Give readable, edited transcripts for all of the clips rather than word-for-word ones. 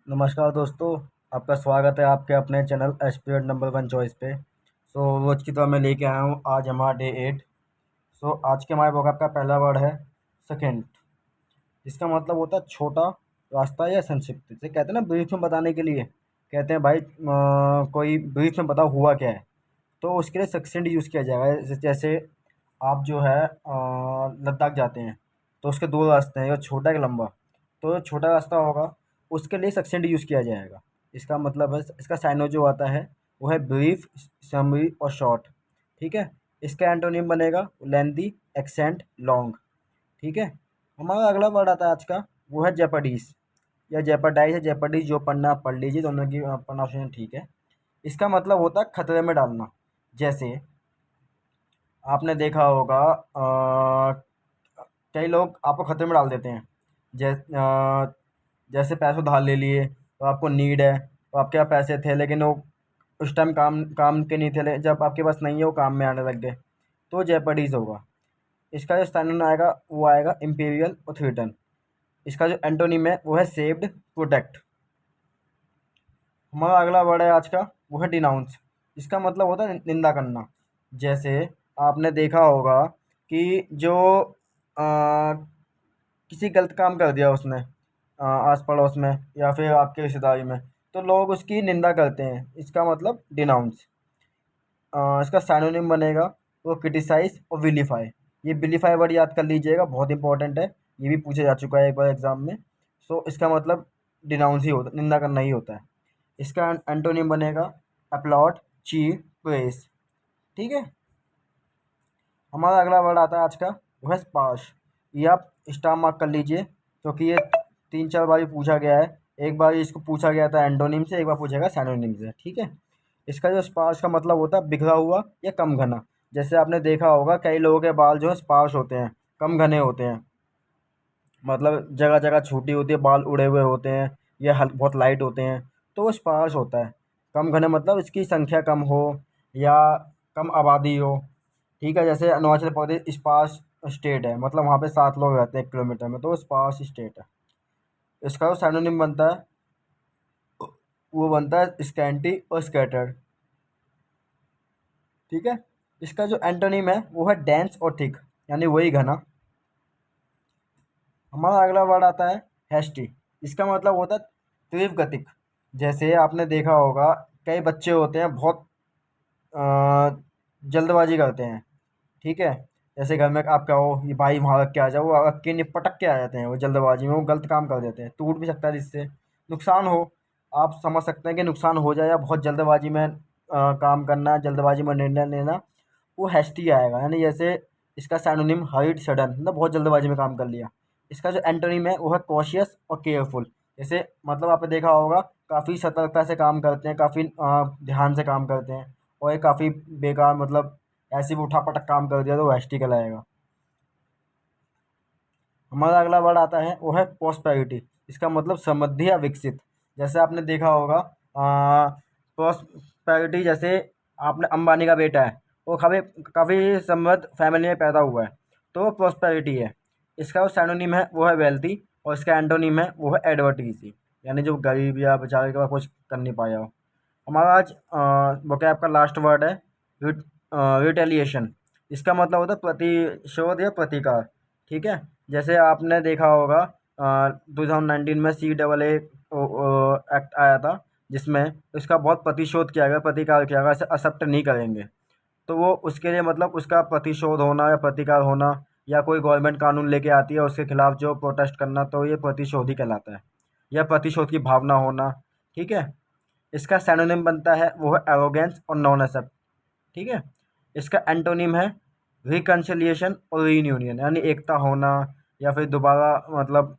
नमस्कार दोस्तों। आपका स्वागत है आपके अपने channel aspirant number one choice पे। रोज की तरह मैं लेके आया हूँ आज हमारा डे 8। आज के हमारे vocab का पहला वर्ड है सेकेंड। इसका मतलब होता है छोटा रास्ता या संक्षिप्त। जैसे कहते हैं ना ब्रीफ में बताने के लिए, कहते हैं भाई कोई ब्रीफ में बताओ हुआ क्या है, तो उसके लिए सक्सेंट यूज़ किया जाएगा। जैसे आप जो है लद्दाख जाते हैं तो उसके दो रास्ते हैं, एक छोटा एक लंबा। तो जो छोटा रास्ता होगा उसके लिए सक्सेंट यूज़ किया जाएगा। इसका मतलब है, इसका साइनो जो आता है वो है ब्रीफ, समरी और शॉर्ट। ठीक है। इसका एंटोनिम बनेगा लेंथी, एक्सेंट, लॉन्ग। ठीक है। हमारा अगला वर्ड आता है आज का, वो है जेपडीज या जेपरडाइज है। जेपडीज जो पढ़ना आप पढ़ लीजिए, दोनों की प्रोनाउंसिएशन ठीक है। इसका मतलब होता है खतरे में डालना। जैसे आपने देखा होगा कई लोग आपको खतरे में डाल देते हैं। जैसे पैसे उधार ले लिए, तो आपको नीड है, तो आपके पास पैसे थे लेकिन वो उस टाइम काम काम के नहीं थे, जब आपके पास नहीं है वो काम में आने लग गए, तो जेपडीज होगा। इसका जो स्टैंडर्ड आएगा वो आएगा इम्पीरियल और थ्रेटन। इसका जो एंटोनिम है वो है सेव्ड, प्रोटेक्ट। हमारा अगला वर्ड है आज का, वो है डिनाउंस। इसका मतलब होता है निंदा करना। जैसे आपने देखा होगा कि जो अ, किसी गलत काम कर दिया उसने आस पड़ोस में या फिर आपके रिश्तेदारी में, तो लोग उसकी निंदा करते हैं। इसका मतलब डिनाउंस। इसका साइनोनिम बनेगा वो क्रिटिसाइज और विलीफाई। ये विलीफाई वर्ड याद कर लीजिएगा, बहुत इंपॉर्टेंट है। ये भी पूछा जा चुका है एक बार एग्जाम में। इसका मतलब डिनाउंस ही होता, निंदा करना ही होता है। इसका एंटोनिम बनेगा अपलॉड, चीव, प्रेस। ठीक है। हमारा अगला वर्ड आता है आज का, वो है स्पार्श। ये आप स्टार मार्क कर लीजिए, क्योंकि ये 3-4 बार पूछा गया है। एक बार इसको पूछा गया था एंटोनिम से, एक बार पूछा गया सैनोनिम से। ठीक है। इसका जो स्पार्श का मतलब होता है बिखरा हुआ या कम घना। जैसे आपने देखा होगा कई लोगों के बाल जो है स्पार्श होते हैं, कम घने होते हैं। मतलब जगह जगह छोटी होती है, बाल उड़े हुए होते हैं, ये बहुत लाइट होते हैं, तो वो स्पार्श होता है। कम घने मतलब इसकी संख्या कम हो या कम आबादी हो। ठीक है। जैसे अरुणाचल प्रदेश स्पार्स स्टेट है, मतलब वहाँ पे 7 लोग रहते हैं 1 किलोमीटर में, तो वो स्पार्स स्टेट है। इसका जो सिनोनिम बनता है वो बनता है स्कैंटी और स्कैटर्ड। ठीक है। इसका जो एंटोनिम है वो है डेंस और थिक, यानी वही घना। हमारा अगला वर्ड आता है हैस्टी। इसका मतलब होता है तीव्र गतिक। जैसे आपने देखा होगा कई बच्चे होते हैं बहुत अ, जल्दबाजी करते हैं। ठीक है। जैसे घर में आप कहो ये भाई वहाँ रख के आ जाओ, वो रख के नहीं पटक के आ जाते हैं, वो जल्दबाजी में वो गलत काम कर देते हैं, टूट भी सकता है जिससे नुकसान हो। आप समझ सकते हैं कि नुकसान हो जाए, या बहुत जल्दबाजी में काम करना, जल्दबाजी में निर्णय लेना, वो हैस्टी आएगा। यानी जैसे इसका सैनोनिम हरीड, सडन, मतलब बहुत जल्दबाजी में काम कर लिया। इसका जो एंटोनिम है वो है कॉशियस और केयरफुल। जैसे मतलब आपने देखा होगा काफ़ी सतर्कता से काम करते हैं, काफ़ी ध्यान से काम करते हैं, और ये काफ़ी बेकार, मतलब ऐसे भी उठा पटक काम कर दिया तो वो एसटी कहलाएगा। हमारा अगला वर्ड आता है वो है प्रॉस्पेरिटी। इसका मतलब समृद्धि या विकसित। जैसे आपने देखा होगा प्रॉस्पेरिटी, जैसे आपने अंबानी का बेटा है, वो काफ़ी काफ़ी समृद्ध फैमिली में पैदा हुआ है, तो वो प्रॉस्पेरिटी है। इसका जो सैनोनिम है वो है वेल्थी, और इसका एंटोनिम है वो है एडवर्टीजी, यानी जो गरीब या बेचारे के पास कुछ कर नहीं पाया हो। हमारा आज vocab का लास्ट वर्ड है रिटेलिएशन। इसका मतलब होता है प्रतिशोध या प्रतिकार। ठीक है। जैसे आपने देखा होगा 2019 में CAA एक्ट आया था, जिसमें इसका बहुत प्रतिशोध किया गया, प्रतिकार किया गया, इसे एक्सेप्ट नहीं करेंगे। तो वो उसके लिए मतलब उसका प्रतिशोध होना या प्रतिकार होना, या कोई गवर्नमेंट कानून लेके आती है उसके खिलाफ जो प्रोटेस्ट करना, तो ये प्रतिशोध ही कहलाता है, या प्रतिशोध की भावना होना। ठीक है। इसका सैनोनिम बनता है वो है एरोगेंस और नॉन एक्सेप्ट। ठीक है। इसका एंटोनिम है रिकन्सिलिएशन और रीयूनियन, यानी एकता होना, या फिर दोबारा मतलब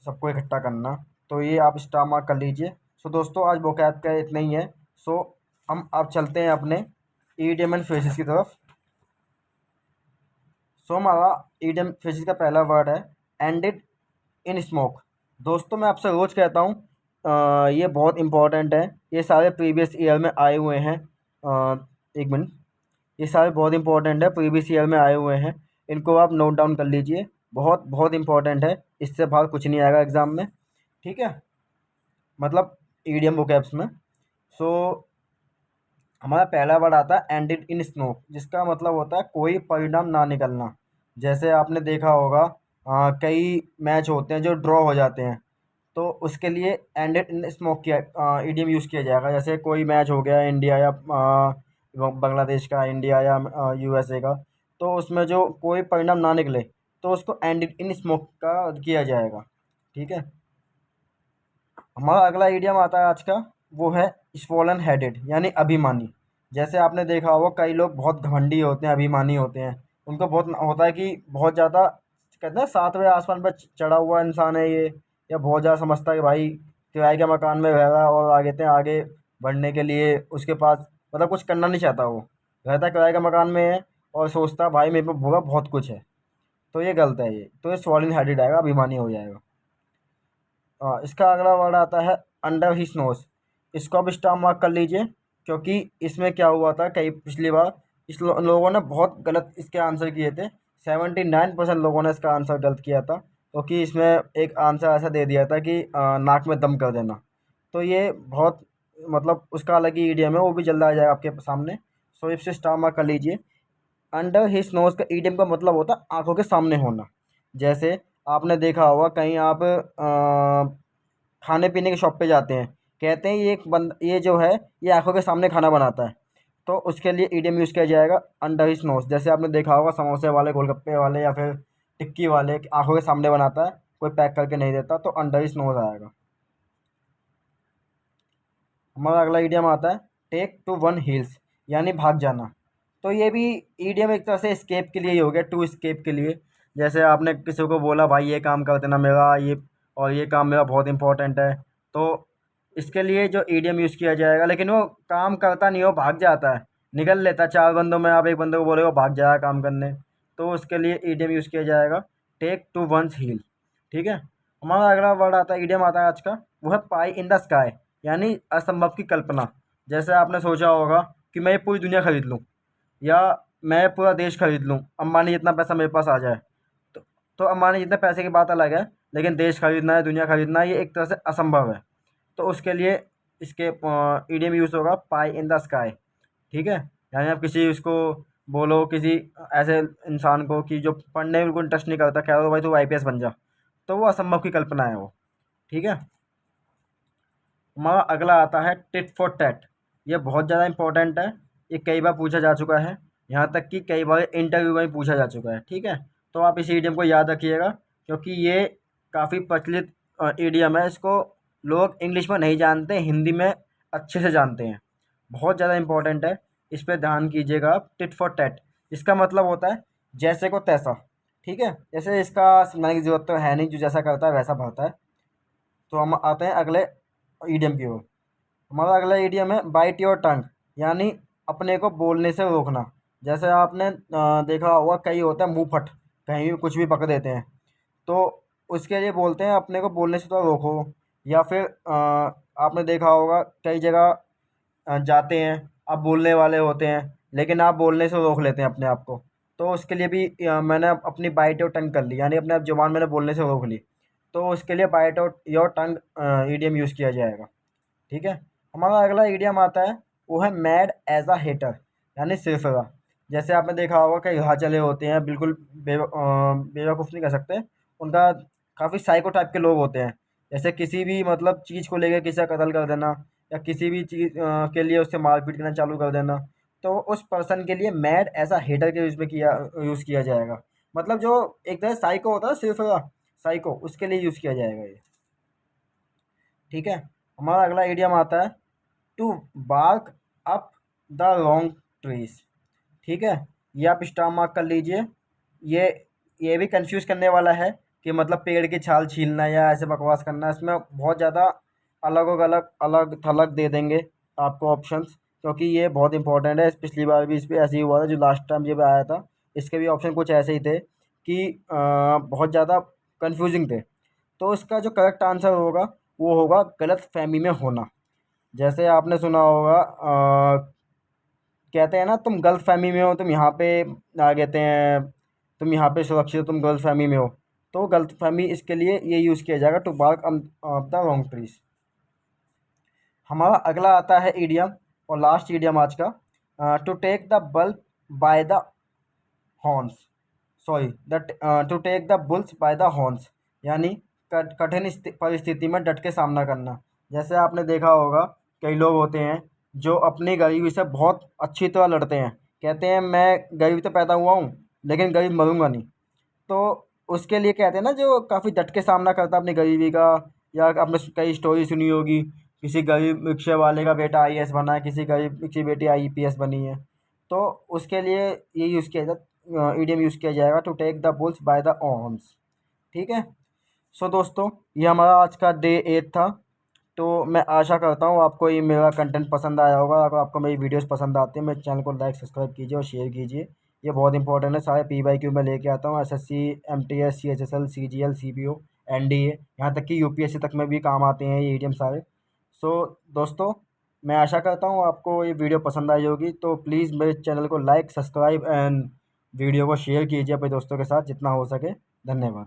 सबको इकट्ठा करना। तो ये आप स्टार मार्क कर लीजिए। दोस्तों आज vocab का इतना ही है। सो हम आप चलते हैं अपने ईडियम एंड फ्रेजेस की तरफ। हमारा ईडियम फ्रेजेस का पहला वर्ड है एंडेड इन स्मोक। दोस्तों मैं आपसे रोज़ कहता हूँ ये बहुत इंपॉर्टेंट है। ये सारे प्रीवियस ईयर में आए हुए हैं। एक मिनट। ये सारे बहुत इंपॉर्टेंट है, प्रीवियस ईयर में आए हुए हैं। इनको आप नोट डाउन कर लीजिए, बहुत बहुत इंपॉर्टेंट है। इससे बाहर कुछ नहीं आएगा एग्ज़ाम में। ठीक है। मतलब ईडियम वोकैब्स में। सो हमारा पहला वर्ड आता है एंडेड इन स्नो, जिसका मतलब होता है कोई परिणाम ना निकलना। जैसे आपने देखा होगा कई मैच होते हैं जो ड्रॉ हो जाते हैं, तो उसके लिए एंडेड इन स्मोक किया ईडीएम यूज़ किया जाएगा। जैसे कोई मैच हो गया इंडिया या बांग्लादेश का, इंडिया या यूएसए का, तो उसमें जो कोई परिणाम ना निकले तो उसको एंडेड इन स्मोक का किया जाएगा। ठीक है। हमारा अगला इडियम आता है आज का, वो है स्वॉलन हेडेड यानी अभिमानी। जैसे आपने देखा होगा कई लोग बहुत घमंडी होते हैं, अभिमानी होते हैं। उनको बहुत होता है कि बहुत ज़्यादा कहते हैं सातवें आसमान पर चढ़ा हुआ इंसान है ये, या बहुत ज़्यादा समझता है कि भाई किराए के मकान में रह रहा है और आगे बढ़ने के लिए उसके पास मतलब कुछ करना नहीं चाहता। वो रहता किराए के मकान में है और सोचता भाई मेरे पे पूरा बहुत कुछ है। तो ये गलत है, ये तो ये स्वॉलन हेडेड आएगा, अभिमानी हो जाएगा। इसका अगला वर्ड आता है अंडर हिज नोज। इसको आप स्टार मार्क कर लीजिए, क्योंकि इसमें क्या हुआ था कई पिछली बार लोगों ने बहुत गलत इसके आंसर किए थे। 79% लोगों ने इसका आंसर गलत किया था, क्योंकि इसमें एक आंसर ऐसा दे दिया था कि नाक में दम कर देना। तो ये बहुत मतलब उसका अलग ही ईडियम है, वो भी जल्द आ जाएगा आपके सामने। सो इससे स्टार मार्क कर लीजिए। अंडर हिज नोज का ईडियम का मतलब होता है आंखों के सामने होना। जैसे आपने देखा होगा कहीं आप खाने पीने की शॉप पे जाते हैं, कहते हैं ये जो है ये आंखों के सामने खाना बनाता है। तो उसके लिए ईडियम यूज़ किया जाएगा अंडर हिज नोज। जैसे आपने देखा होगा समोसे वाले, गोलगप्पे वाले या फिर टिक्की वाले आंखों के सामने बनाता है, कोई पैक करके नहीं देता, तो अंडर हिज नोज आएगा। हमारा अगला ईडियम आता है टेक टू वन हील्स यानी भाग जाना। तो ये भी ईडियम एक तरह से एस्केप के लिए ही हो गया, टू एस्केप के लिए। जैसे आपने किसी को बोला भाई ये काम कर देना मेरा, ये और ये काम मेरा बहुत इंपॉर्टेंट है, तो इसके लिए जो ईडियम यूज़ किया जाएगा, लेकिन वो काम करता नहीं, वो भाग जाता है, निकल लेता है। चार बंदों में आप एक बंदे को बोले वो भाग जाएगा काम करने, तो उसके लिए ईडियम यूज़ किया जाएगा टेक टू वंस हील। ठीक है। हमारा अगला वर्ड आता है, ईडियम आता है आज का, वो है पाई इन द स्काई यानी असंभव की कल्पना। जैसे आपने सोचा होगा कि मैं ये पूरी दुनिया खरीद लूँ, या मैं पूरा देश खरीद लूँ, अंबानी जितना पैसा मेरे पास आ जाए। तो तो अंबानी जितने पैसे की बात अलग है, लेकिन देश खरीदना है, दुनिया खरीदना है, ये एक तरह से असंभव है। तो उसके लिए इसके ईडियम यूज़ होगा पाई इन द स्काई। ठीक है। यानी आप किसी उसको बोलो, किसी ऐसे इंसान को कि जो पढ़ने में बिल्कुल इंटरेस्ट नहीं करता, कह दो भाई तू आईपीएस बन जा, तो वो असंभव की कल्पना है वो। ठीक है। हमारा अगला आता है टिट फॉर टैट। ये बहुत ज़्यादा इंपॉर्टेंट है, ये कई बार पूछा जा चुका है, यहाँ तक कि कई बार इंटरव्यू में भी पूछा जा चुका है। ठीक है। तो आप इस ईडियम को याद रखिएगा, क्योंकि ये काफ़ी प्रचलित ईडियम है। इसको लोग इंग्लिश में नहीं जानते, हिंदी में अच्छे से जानते हैं। बहुत ज़्यादा इंपॉर्टेंट है, इस पर ध्यान कीजिएगा आप। टिट फॉर टैट इसका मतलब होता है जैसे को तैसा। ठीक है। जैसे इसका समझाने की जरूरत तो है नहीं, जो जैसा करता है वैसा भरता है। तो हम आते हैं अगले ईडियम की ओर। हमारा अगला ईडियम है बाइट योर टंग यानी अपने को बोलने से रोकना। जैसे आपने देखा होगा कई होता है मुंह फट, कहीं भी कुछ भी पकड़ देते हैं, तो उसके लिए बोलते हैं अपने को बोलने से तो रोको। या फिर आपने देखा होगा कई जगह जाते हैं, आप बोलने वाले होते हैं लेकिन आप बोलने से रोक लेते हैं अपने आप को, तो उसके लिए भी मैंने अपनी बाइट और टंग कर ली, यानी अपने आप जुबान मैंने बोलने से रोक ली, तो उसके लिए बाइट और योर टंग ईडियम यूज़ किया जाएगा। ठीक है। हमारा अगला ईडियम आता है, वो है मैड एज अ हेटर यानी सिरफिरा। जैसे आपने देखा होगा कई यहाँ चले होते हैं बिल्कुल बेवकूफ़ नहीं कह सकते, उनका काफ़ी साइको टाइप के लोग होते हैं। जैसे किसी भी मतलब चीज़ को लेकर किसी का कत्ल कर देना, या किसी भी चीज़ के लिए उससे मारपीट करना चालू कर देना, तो उस पर्सन के लिए मैड एज अ हेटर के यूज़ किया जाएगा। मतलब जो एक तरह साइको होता है सिरफिरा, साइको, उसके लिए यूज़ किया जाएगा ये। ठीक है। हमारा अगला इडियम आता है to bark up the long trees. ठीक है। ये आप स्टार मार्क कर लीजिए। ये ये भी कंफ्यूज करने वाला है कि मतलब पेड़ की छाल छीलना या ऐसे बकवास करना, इसमें बहुत ज़्यादा अलग अलग अलग थलग दे देंगे आपको ऑप्शंस, क्योंकि ये बहुत इंपॉर्टेंट है। पिछली बार भी इस पर ऐसे ही हुआ था, जो लास्ट टाइम जब आया था इसके भी ऑप्शन कुछ ऐसे ही थे कि बहुत ज़्यादा कंफ्यूजिंग थे। तो इसका जो करेक्ट आंसर होगा वो होगा गलत फहमी में होना। जैसे आपने सुना होगा कहते हैं ना तुम गलत फहमी में हो, तुम यहाँ पे कहते हैं तुम यहाँ पे सुरक्षित हो, तुम गलत फहमी में हो। तो गलत फहमी इसके लिए ये यूज़ किया जाएगा to bark off the wrong trees. हमारा अगला आता है ईडियम, और लास्ट ईडियम आज का, to take the bulb by the horns, sorry the to take the bulls by the horns, यानी कठिन परिस्थिति में डट के सामना करना। जैसे आपने देखा होगा, कई लोग होते हैं जो अपनी गरीबी से बहुत अच्छी तरह लड़ते हैं, कहते हैं मैं गरीब से पैदा हुआ हूँ लेकिन गरीब मरूंगा नहीं। तो उसके लिए कहते हैं ना, जो काफ़ी डट के सामना करता है अपनी गरीबी का। या आपने कई स्टोरी सुनी होगी, किसी गरीब रिक्शे वाले का बेटा आईएएस बना है, किसी गरीब की बेटी आईपीएस बनी है। तो उसके लिए ये यूज़ किया जाता, ईडियम यूज़ किया जाएगा, to take the bulls by the horns. ठीक है। सो दोस्तों, ये हमारा आज का डे 8 था। तो मैं आशा करता हूँ आपको ये मेरा कंटेंट पसंद आया होगा। अगर आपको मेरी वीडियोस पसंद आती है, मेरे चैनल को लाइक सब्सक्राइब कीजिए और शेयर कीजिए। ये बहुत इंपॉर्टेंट है। सारे PYQ में लेके आता हूँ, SSC, MTS, CHSL, CGL, CBO, NDA, यहाँ तक कि UPSC तक में भी काम आते हैं ये ईडियम सारे। सो दोस्तों, मैं आशा करता हूँ आपको ये वीडियो पसंद आई होगी। तो प्लीज़ मेरे चैनल को लाइक सब्सक्राइब एंड वीडियो को शेयर कीजिए अपने दोस्तों के साथ जितना हो सके। धन्यवाद।